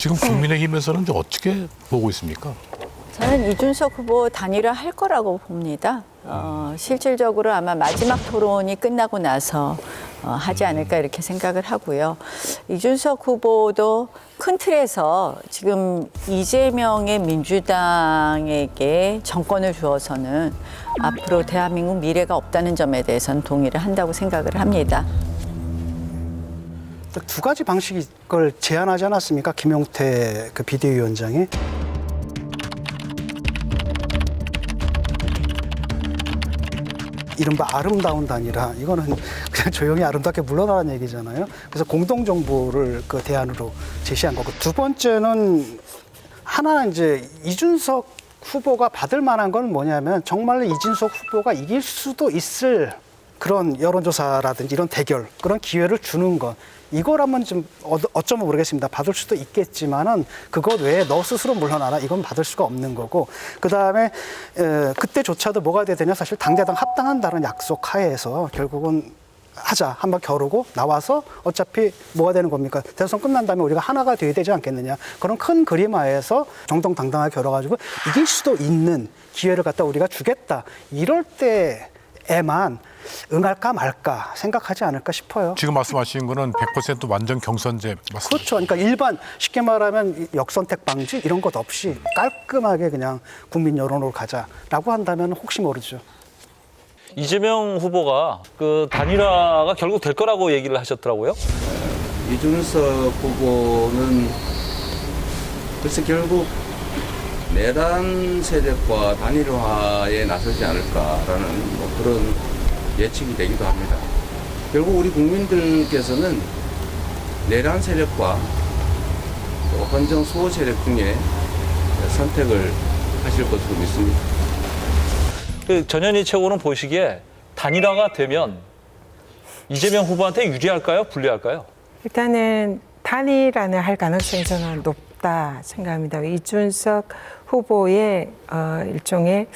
지금 국민의힘에서는 이제 어떻게 보고 있습니까? 저는 이준석 후보 단일화 할 거라고 봅니다. 실질적으로 아마 마지막 토론이 끝나고 나서 하지 않을까 이렇게 생각을 하고요. 이준석 후보도 큰 틀에서 지금 이재명의 민주당에게 정권을 주어서는 앞으로 대한민국 미래가 없다는 점에 대해서는 동의를 한다고 생각을 합니다. 두 가지 방식을 제안하지 않았습니까? 김용태 그 비대위원장이. 이른바 아름다운 단일화, 이거는 그냥 조용히 아름답게 물러나라는 얘기잖아요. 그래서 공동정부를 그 대안으로 제시한 거고, 두 번째는 하나는 이제 이준석 후보가 받을 만한 건 뭐냐면 정말로 이준석 후보가 이길 수도 있을 그런 여론조사라든지 이런 대결, 그런 기회를 주는 것. 이거라면 좀 어쩌면 모르겠습니다. 받을 수도 있겠지만은 그것 외에 너 스스로 물러나라, 이건 받을 수가 없는 거고. 그다음에 그때조차도 뭐가 돼야 되냐, 사실 당대당 합당한다는 약속 하에서 결국은 하자, 한번 겨루고 나와서 어차피 뭐가 되는 겁니까? 대선 끝난 다음에 우리가 하나가 돼야 되지 않겠느냐. 그런 큰 그림 하에서 정정당당하게 겨뤄가지고 이길 수도 있는 기회를 갖다 우리가 주겠다. 이럴 때에만 응할까 말까 생각하지 않을까 싶어요. 지금 말씀하신 거는 100% 완전 경선제 맞습니다. 그렇죠. 그러니까 일반 쉽게 말하면 역선택 방지 이런 것 없이 깔끔하게 그냥 국민 여론으로 가자라고 한다면 혹시 모르죠. 이재명 후보가 그 단일화가 결국 될 거라고 얘기를 하셨더라고요. 이준석 후보는 글쎄 결국 내란 세력과 단일화에 나서지 않을까라는 뭐 그런 예측이 되기도 합니다. 결국 우리 국민들께서는 내란 세력과 또 헌정 수호 세력 중에 선택을 하실 것으로 믿습니다. 그 전현희 최고는 보시기에 단일화가 되면 이재명 후보한테 유리할까요? 불리할까요? 일단은 단일화는 할 가능성이 저는 높다 생각합니다. 이준석 후보의 일종의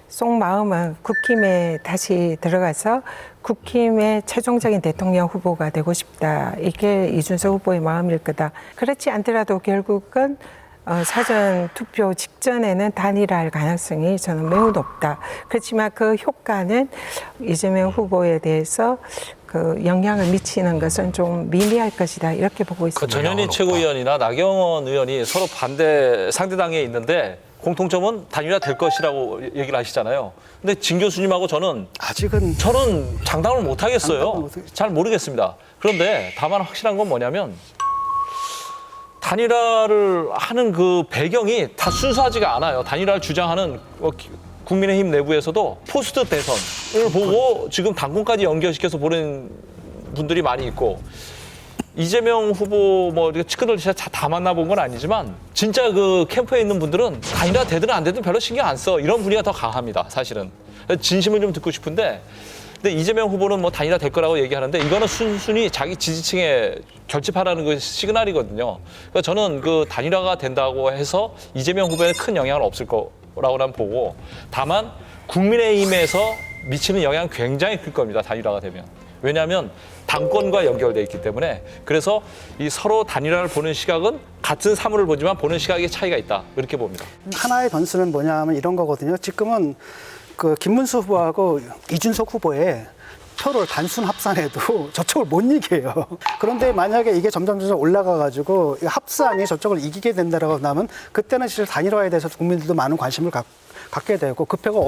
속마음은 국힘에 다시 들어가서 국힘의 최종적인 대통령 후보가 되고 싶다. 이게 이준석 후보의 마음일 거다. 그렇지 않더라도 결국은 사전 투표 직전에는 단일화할 가능성이 저는 매우 높다. 그렇지만 그 효과는 이재명 후보에 대해서 그 영향을 미치는 것은 좀 미미할 것이다. 이렇게 보고 있습니다. 그 전현희 최고위원이나 나경원 의원이 서로 반대 상대당에 있는데 공통점은 단일화 될 것이라고 얘기를 하시잖아요. 근데 진 교수님하고 저는 장담을 못 하겠어요. 잘 모르겠습니다. 그런데 다만 확실한 건 뭐냐면 단일화를 하는 그 배경이 다 순수하지가 않아요. 단일화를 주장하는 국민의힘 내부에서도 포스트 대선을 보고 지금 당권까지 연결시켜서 보는 분들이 많이 있고, 이재명 후보 뭐 측근들 다 만나본 건 아니지만 진짜 그 캠프에 있는 분들은 단일화 되든 안 되든 별로 신경 안 써. 이런 분위기가 더 강합니다, 사실은. 진심을 좀 듣고 싶은데, 근데 이재명 후보는 뭐 단일화 될 거라고 얘기하는데 이거는 순순히 자기 지지층에 결집하라는 그 시그널이거든요. 그러니까 저는 그 단일화가 된다고 해서 이재명 후보에 큰 영향은 없을 거라고는 보고, 다만 국민의힘에서 미치는 영향은 굉장히 클 겁니다, 단일화가 되면. 왜냐하면 당권과 연결돼 있기 때문에. 그래서 이 서로 단일화를 보는 시각은 같은 사물을 보지만 보는 시각의 차이가 있다, 이렇게 봅니다. 하나의 변수는 뭐냐 하면 이런 거거든요. 지금은 그 김문수 후보하고 이준석 후보의 표를 단순 합산해도 저쪽을 못 이겨요. 그런데 만약에 이게 점점 올라가가지고 합산이 저쪽을 이기게 된다라고 하면 그때는 사실 단일화에 대해서 국민들도 많은 관심을 갖게 되고, 그 표가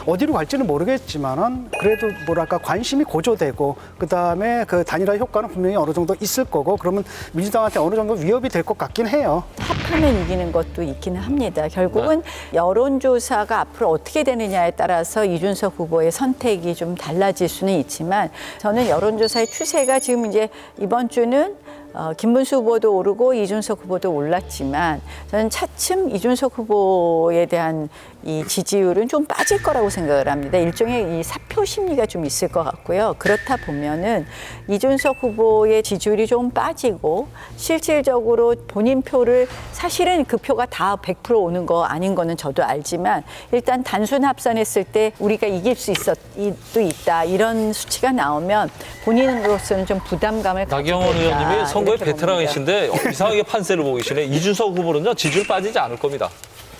어디로 갈지는 모르겠지만은 그래도 뭐랄까 관심이 고조되고, 그 다음에 그 단일화 효과는 분명히 어느 정도 있을 거고, 그러면 민주당한테 어느 정도 위협이 될 것 같긴 해요. 합하면 이기는 것도 있기는 합니다. 결국은 여론조사가 앞으로 어떻게 되느냐에 따라서 이준석 후보의 선택이 좀 달라질 수는 있지만, 저는 여론조사의 추세가 지금 이제 이번 주는 김문수 후보도 오르고 이준석 후보도 올랐지만, 저는 차츰 이준석 후보에 대한 이 지지율은 좀 빠질 거라고 생각을 합니다. 일종의 이 사표 심리가 좀 있을 것 같고요. 그렇다 보면은 이준석 후보의 지지율이 좀 빠지고, 실질적으로 본인 표를, 사실은 그 표가 다 100% 오는 거 아닌 거는 저도 알지만, 일단 단순 합산했을 때 우리가 이길 수 있다, 이런 수치가 나오면 본인으로서는 좀 부담감을 나경원 갖게 된다. 의원님이 선거의 이렇게 베테랑이신데 이상하게 판세를 보고 계시네. 이준석 후보는요 지지율 빠지지 않을 겁니다.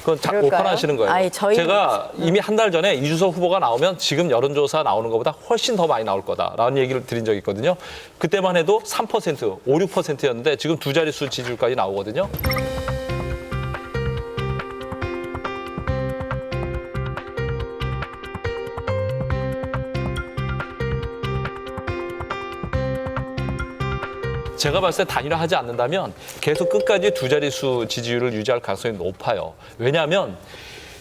그건 그럴까요? 오판하시는 거예요. 아니, 제가 이미 한 달 전에 이준석 후보가 나오면 지금 여론조사 나오는 것보다 훨씬 더 많이 나올 거다라는 얘기를 드린 적이 있거든요. 그때만 해도 3%, 5, 6%였는데 지금 두 자릿수 지지율까지 나오거든요. 제가 봤을 때 단일화하지 않는다면 계속 끝까지 두 자릿수 지지율을 유지할 가능성이 높아요. 왜냐하면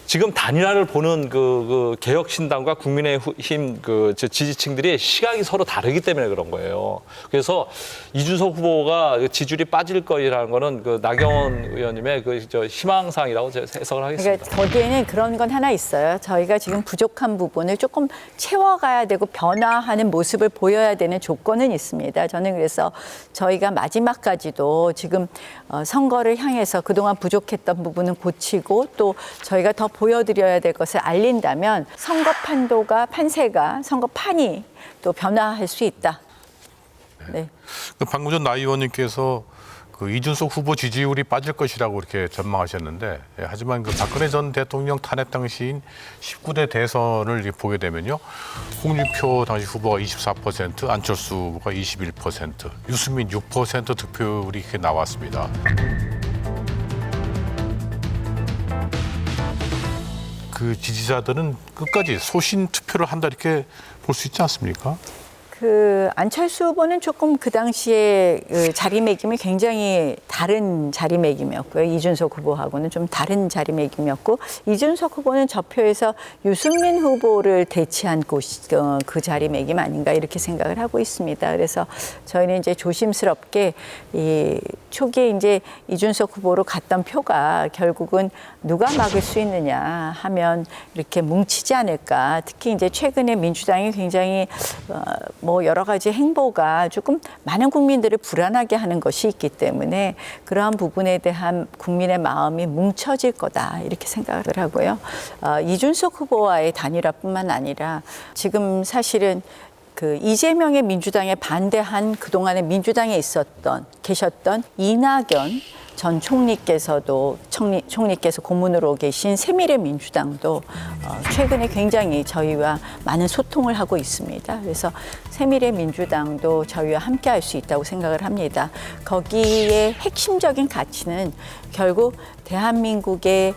지금 단일화를 보는 그 개혁신당과 국민의힘 그 지지층들이 시각이 서로 다르기 때문에 그런 거예요. 그래서 이준석 후보가 지지율이 빠질 거라는 거는 그 나경원 의원님의 그 희망사항이라고 해석을 하겠습니다. 그러니까 거기에는 그런 건 하나 있어요. 저희가 지금 부족한 부분을 조금 채워가야 되고 변화하는 모습을 보여야 되는 조건은 있습니다. 저는 그래서 저희가 마지막까지도 지금 선거를 향해서 그동안 부족했던 부분은 고치고 또 저희가 더 보여드려야 될 것을 알린다면 선거 판세가 선거판이 또 변화할 수 있다. 네. 방금 전 나 의원님께서 그 이준석 후보 지지율이 빠질 것이라고 이렇게 전망하셨는데, 하지만 그 박근혜 전 대통령 탄핵 당시인 19대 대선을 보게 되면요, 홍준표 당시 후보가 24%, 안철수 후보가 21%, 유승민 6% 득표율이 이렇게 나왔습니다. 그 지지자들은 끝까지 소신 투표를 한다 이렇게 볼 수 있지 않습니까? 그 안철수 후보는 조금 그 당시에 그 자리매김이 굉장히 다른 자리매김이었고요. 이준석 후보하고는 좀 다른 자리매김이었고, 이준석 후보는 저 표에서 유승민 후보를 대치한 곳이 그 자리매김 아닌가 이렇게 생각을 하고 있습니다. 그래서 저희는 이제 조심스럽게 이 초기에 이제 이준석 후보로 갔던 표가 결국은 누가 막을 수 있느냐 하면 이렇게 뭉치지 않을까. 특히 이제 최근에 민주당이 굉장히 뭐 여러 가지 행보가 조금 많은 국민들을 불안하게 하는 것이 있기 때문에 그러한 부분에 대한 국민의 마음이 뭉쳐질 거다 이렇게 생각을 하고요. 이준석 후보와의 단일화뿐만 아니라 지금 사실은 그 이재명의 민주당에 반대한 그동안에 민주당에 계셨던 이낙연 전 총리께서도 총리께서 고문으로 계신 새미래민주당도 최근에 굉장히 저희와 많은 소통을 하고 있습니다. 그래서 새미래민주당도 저희와 함께할 수 있다고 생각을 합니다. 거기에 핵심적인 가치는 결국 대한민국의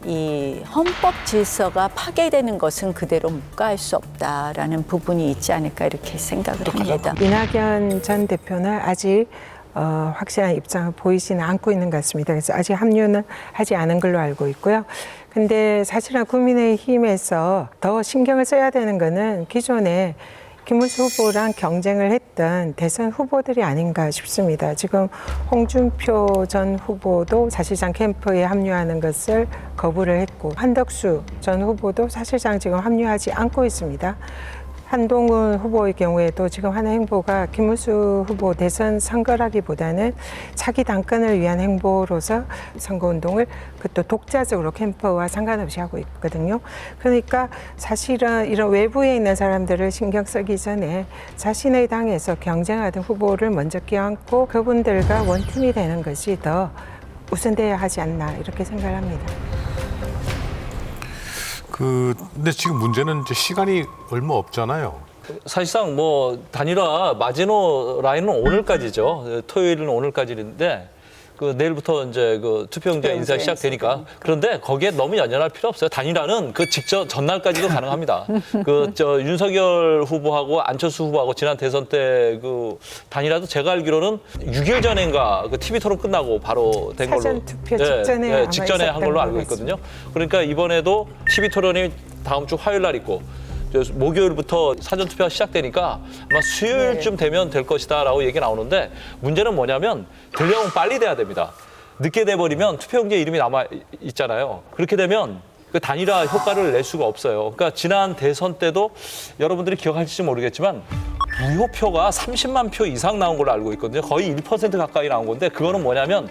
이 헌법 질서가 파괴되는 것은 그대로 묵과할 수 없다라는 부분이 있지 않을까 이렇게 생각을 합니다. 이낙연 전 대표는 아직 확실한 입장을 보이지는 않고 있는 것 같습니다. 그래서 아직 합류는 하지 않은 걸로 알고 있고요. 근데 사실은 국민의힘에서 더 신경을 써야 되는 거는 기존에 김문수 후보랑 경쟁을 했던 대선 후보들이 아닌가 싶습니다. 지금 홍준표 전 후보도 사실상 캠프에 합류하는 것을 거부를 했고, 한덕수 전 후보도 사실상 지금 합류하지 않고 있습니다. 한동훈 후보의 경우에도 지금 하는 행보가 김문수 후보 대선 선거라기보다는 차기 당권을 위한 행보로서 선거운동을 그것도 독자적으로 캠프와 상관없이 하고 있거든요. 그러니까 사실은 이런 외부에 있는 사람들을 신경 쓰기 전에 자신의 당에서 경쟁하던 후보를 먼저 껴안고 그분들과 원팀이 되는 것이 더 우선돼야 하지 않나 이렇게 생각을 합니다. 근데 지금 문제는 이제 시간이 얼마 없잖아요. 사실상 뭐 단일화 마지노 라인은 오늘까지죠. 토요일은 오늘까지인데 그 내일부터 이제 그 투표용지 인사 시작되니까. 그런데 거기에 너무 연연할 필요 없어요. 단일화는 그 직전 전날까지도 가능합니다. 그 윤석열 후보하고 안철수 후보하고 지난 대선 때 그 단일화도 제가 알기로는 6일 전인가 그 TV 토론 끝나고 바로 된 걸로. 사전 투표 직전에 아마 직전에 한 걸로 알고 있거든요. 그러니까 이번에도 TV 토론이 다음 주 화요일 날 있고 목요일부터 사전 투표가 시작되니까 아마 수요일쯤 되면 될 것이다라고 얘기 나오는데, 문제는 뭐냐면 되려면 빨리 돼야 됩니다. 늦게 돼버리면 투표용지에 이름이 남아 있잖아요. 그렇게 되면 그 단일화 효과를 낼 수가 없어요. 그러니까 지난 대선 때도 여러분들이 기억하실지 모르겠지만 무효표가 30만 표 이상 나온 걸로 알고 있거든요. 거의 1% 가까이 나온 건데, 그거는 뭐냐면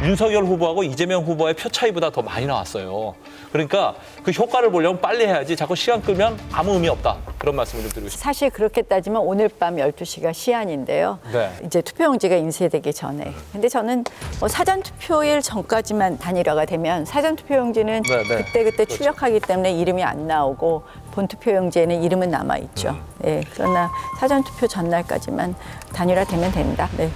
윤석열 후보하고 이재명 후보의 표 차이보다 더 많이 나왔어요. 그러니까 그 효과를 보려면 빨리 해야지 자꾸 시간 끌면 아무 의미 없다. 그런 말씀을 좀 드리고 싶습니다. 사실 그렇게 따지면 오늘 밤 12시가 시한인데요. 네. 이제 투표용지가 인쇄되기 전에. 근데 저는 사전투표일 전까지만 단일화가 되면 사전투표용지는 네, 네. 그때그때 출력하기 때문에 이름이 안 나오고 본투표용지에는 이름은 남아있죠. 네, 그러나 사전투표 전날까지만 단일화되면 된다. 네.